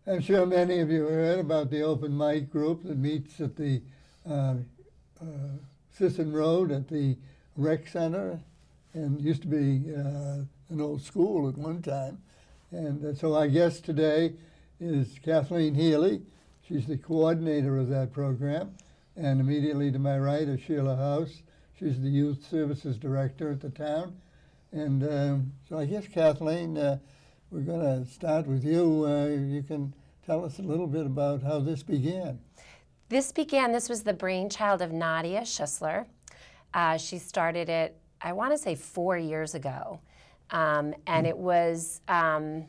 I'm sure many of you heard about the open mic group that meets at the Sisson Road at the rec center, and used to be an old school at one time. And so our guest today is Kathleen Healy. She's the coordinator of that program. And immediately to my right is Sheila House. She's the youth services director at the town. And so I guess, Kathleen, we're going to start with you. You can tell us a little bit about how this began. This was the brainchild of Nadia Schussler. She started it, I want to say 4 years ago. And it was in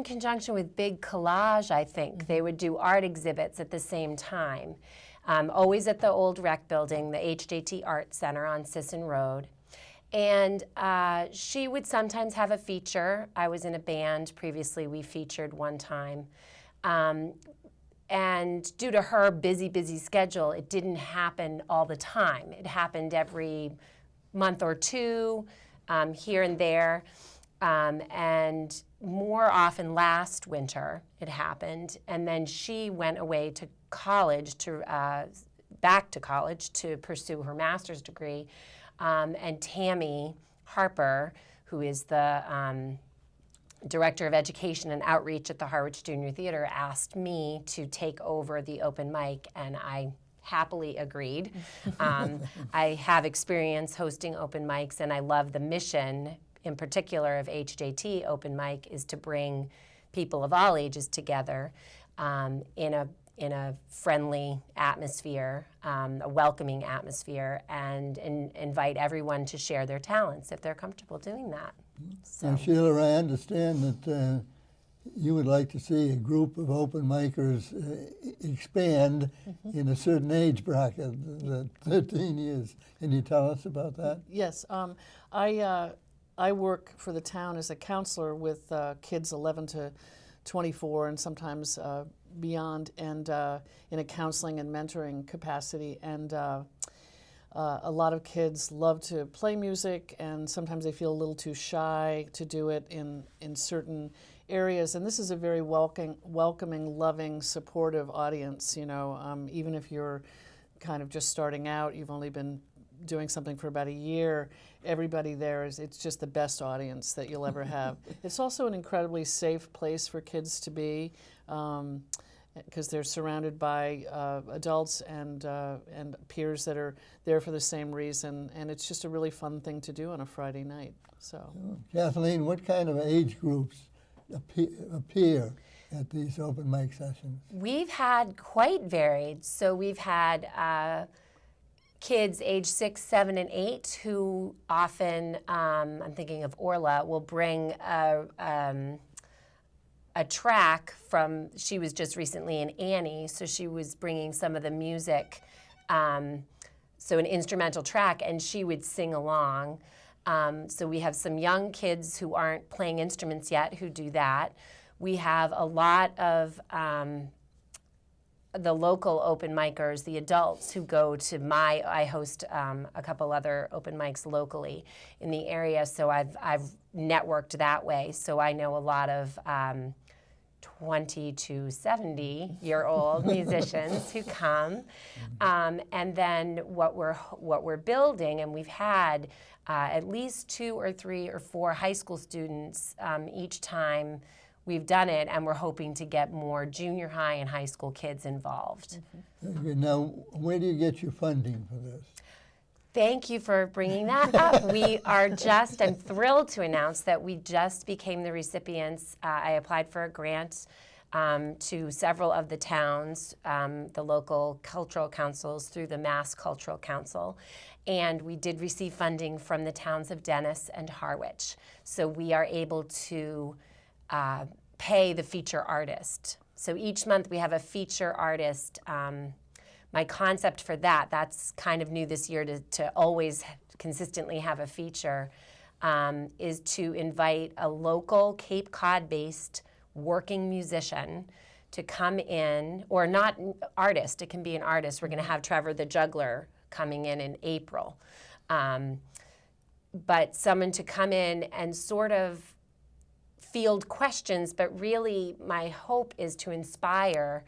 conjunction with Big Collage, I think. They would do art exhibits at the same time, always at the old rec building, the HJT Art Center on Sisson Road. And she would sometimes have a feature. I was in a band previously. We featured one time. And due to her busy schedule, it didn't happen all the time. It happened every month or two, here and there. And more often last winter it happened. And then she went away to college, back to college to pursue her master's degree. And Tammy Harper, who is the Director of Education and Outreach at the Harwich Junior Theater, asked me to take over the open mic, and I happily agreed. I have experience hosting open mics, and I love the mission, in particular of HJT Open Mic, is to bring people of all ages together in a friendly atmosphere, a welcoming atmosphere, and invite everyone to share their talents if they're comfortable doing that. So. Now, Sheila, I understand that you would like to see a group of open micers expand in a certain age bracket, the 13 years. Can you tell us about that? Yes. I work for the town as a counselor with kids 11 to 24 and sometimes beyond, and in a counseling and mentoring capacity. And a lot of kids love to play music, and sometimes they feel a little too shy to do it in certain areas. And this is a very welcoming, loving, supportive audience. You know, even if you're kind of just starting out, you've only been doing something for about a year, everybody there it's just the best audience that you'll ever have. It's also an incredibly safe place for kids to be, because they're surrounded by adults and peers that are there for the same reason, and it's just a really fun thing to do on a Friday night. So, Kathleen, what kind of age groups appear at these open mic sessions? We've had quite varied. So we've had kids age 6, 7, and 8 who often, I'm thinking of Orla, will bring a track from, she was just recently in Annie, so she was bringing some of the music, so an instrumental track, and she would sing along. So we have some young kids who aren't playing instruments yet who do that. We have a lot of the local open micers, the adults who go to I host a couple other open mics locally in the area, so I've networked that way. So I know a lot of 20 to 70-year-old musicians who come, and then what we're building, and we've had at least 2 or 3 or 4 high school students each time we've done it, and we're hoping to get more junior high and high school kids involved. Okay, now, where do you get your funding for this? Thank you for bringing that up. I'm thrilled to announce that we just became the recipients. I applied for a grant to several of the towns, the local cultural councils through the Mass Cultural Council, and we did receive funding from the towns of Dennis and Harwich. So we are able to pay the feature artist. So each month we have a feature artist. My concept for that's kind of new this year, to always consistently have a feature, is to invite a local Cape Cod-based working musician to come in, or not artist, it can be an artist. We're going to have Trevor the Juggler coming in April. But someone to come in and sort of field questions, but really my hope is to inspire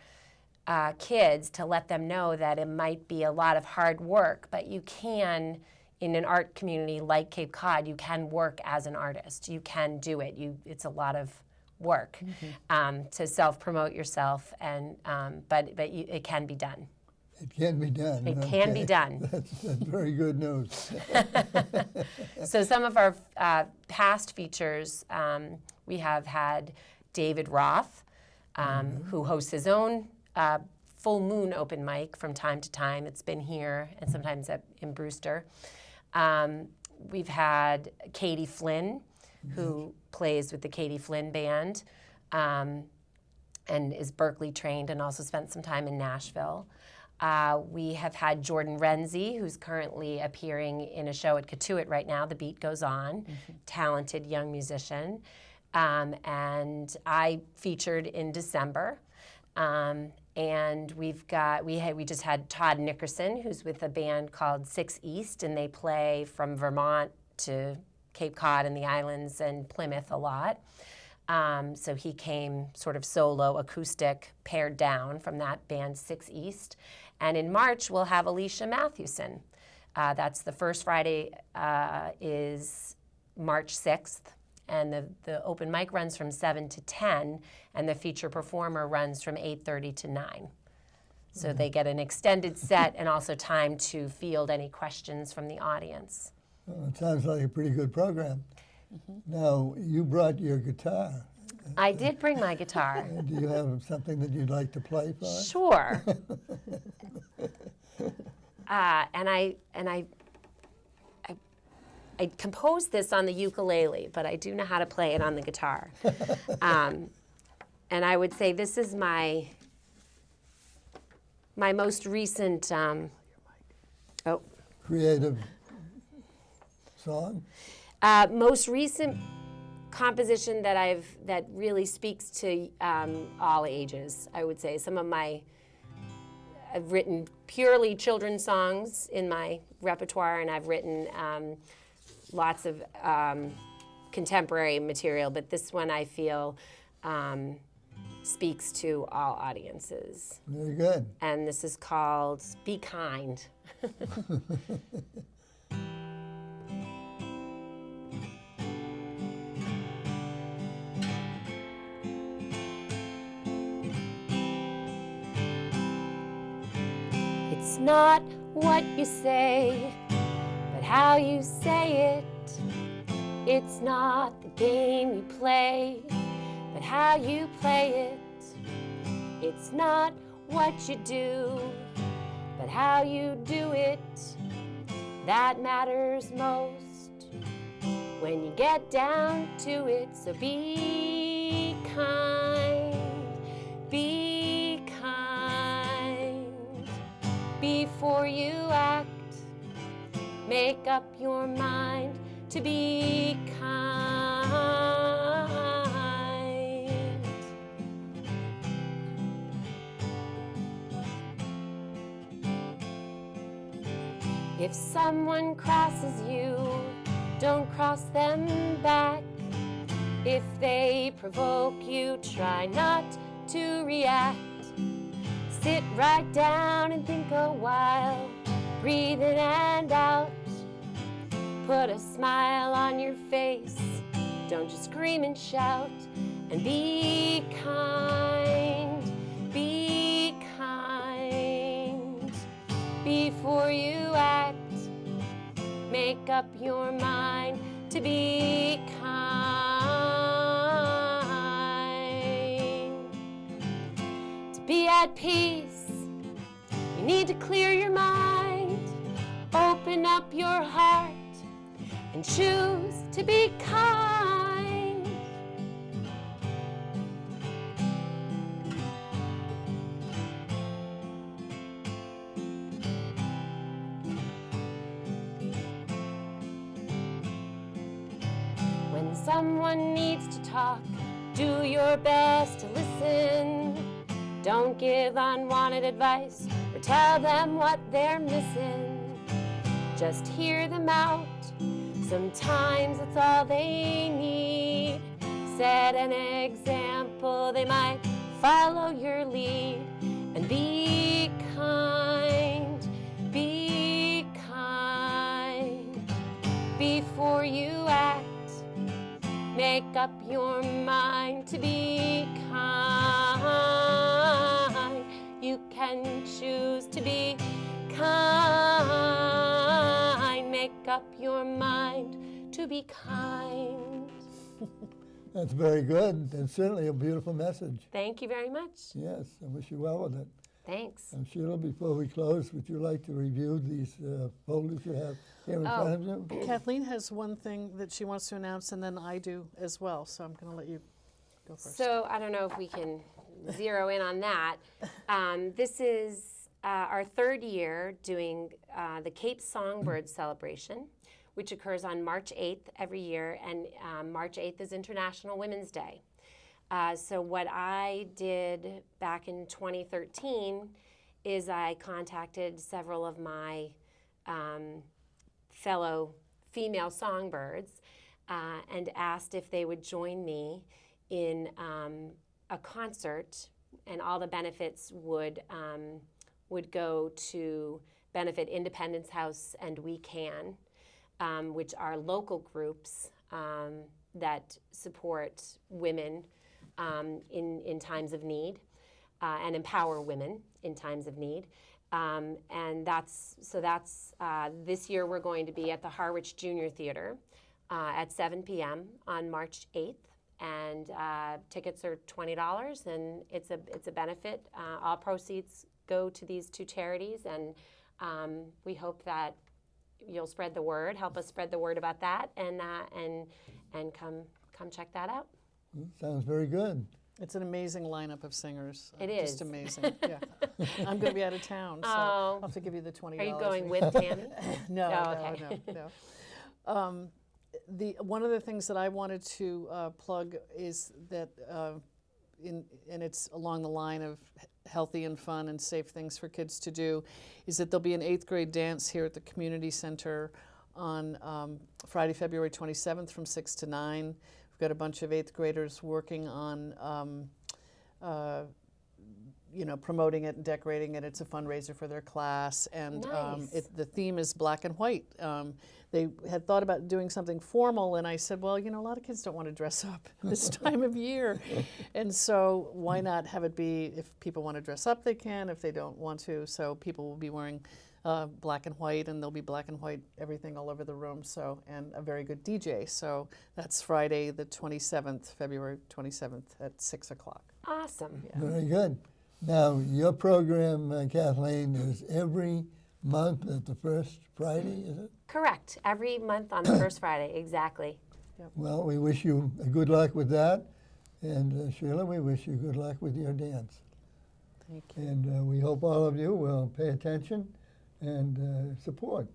kids, to let them know that it might be a lot of hard work, but you can, in an art community like Cape Cod, you can work as an artist. You can do it. It's a lot of work to self-promote yourself, and it can be done. It can be done. It can be done. That's very good news. So some of our past features, we have had David Roth, who hosts his own full moon open mic from time to time. It's been here and sometimes in Brewster. We've had Katie Flynn, who plays with the Katie Flynn Band and is Berkeley trained and also spent some time in Nashville. We have had Jordan Renzi, who's currently appearing in a show at Katuitt right now, The Beat Goes On, talented young musician. And I featured in December. And we just had Todd Nickerson, who's with a band called 6 East, and they play from Vermont to Cape Cod and the islands and Plymouth a lot. So he came sort of solo, acoustic, pared down from that band 6 East. And in March, we'll have Alicia Mathewson. That's the first Friday is March 6th. And the open mic runs from 7 to 10, and the feature performer runs from 8:30 to 9. So they get an extended set and also time to field any questions from the audience. Well, it sounds like a pretty good program. Now, you brought your guitar. I did bring my guitar. Do you have something that you'd like to play for us? Sure. I composed this on the ukulele, but I do know how to play it on the guitar. And I would say this is my most recent Creative song? most recent composition that really speaks to all ages. I would say I've written purely children's songs in my repertoire, and I've written lots of contemporary material, but this one I feel speaks to all audiences. Very good. And this is called Be Kind. It's not what you say, but how you say it. It's not the game you play, but how you play it. It's not what you do, but how you do it. That matters most when you get down to it. So be kind, be kind. Before you act, make up your mind to be kind. If someone crosses you, don't cross them back. If they provoke you, try not to react. Sit right down and think a while, breathe in and out. Put a smile on your face, don't just scream and shout. And be kind, be kind. Before you act, make up your mind to be kind. To be at peace, you need to clear your mind, open up your heart, and choose to be kind. When someone needs to talk, do your best to listen. Don't give unwanted advice or tell them what they're missing. Just hear them out. Sometimes it's all they need. Set an example, they might follow your lead. And be kind, be kind. Before you act, make up your mind to be kind. You can choose to be kind. Make up your mind to be kind. That's very good. That's certainly a beautiful message. Thank you very much. Yes, I wish you well with it. Thanks. Sheila, before we close, would you like to review these folders you have here in front of you? Kathleen has one thing that she wants to announce, and then I do as well. So I'm going to let you go first. So I don't know if we can zero in on that. This is our third year doing the Cape Songbird celebration, which occurs on March 8th every year, and March 8th is International Women's Day. So what I did back in 2013 is I contacted several of my fellow female songbirds and asked if they would join me in a concert, and all the benefits would go to benefit Independence House and We Can, which are local groups that support women in times of need and empower women in times of need. And that's this year we're going to be at the Harwich Junior Theater at 7 p.m. on March 8th. And tickets are $20, and it's a benefit. All proceeds go to these two charities, and we hope that you'll spread the word, help us spread the word about that, and come check that out. Sounds very good. It's an amazing lineup of singers. It is. Just amazing. Yeah. I'm going to be out of town, so I'll have to give you the $20. Are you going with Tammy? No, okay. no. One of the things that I wanted to plug is that, and it's along the line of healthy and fun and safe things for kids to do, is that there'll be an 8th grade dance here at the community center on Friday, February 27th from 6 to 9. We've got a bunch of 8th graders working on promoting it and decorating it. It's a fundraiser for their class, and Nice. The theme is black and white. They had thought about doing something formal, and I said, well, a lot of kids don't want to dress up this time of year, and so why not have it be, if people want to dress up, they can. If they don't want to, so people will be wearing black and white, and there'll be black and white everything all over the room. So, and a very good DJ. So that's Friday, the 27th, February 27th at 6 o'clock. Awesome. Yeah. Very good. Now, your program, Kathleen, is every month at the first Friday, is it? Correct. Every month on the first Friday, exactly. Well, we wish you good luck with that. And Sheila, we wish you good luck with your dance. Thank you. And we hope all of you will pay attention and support.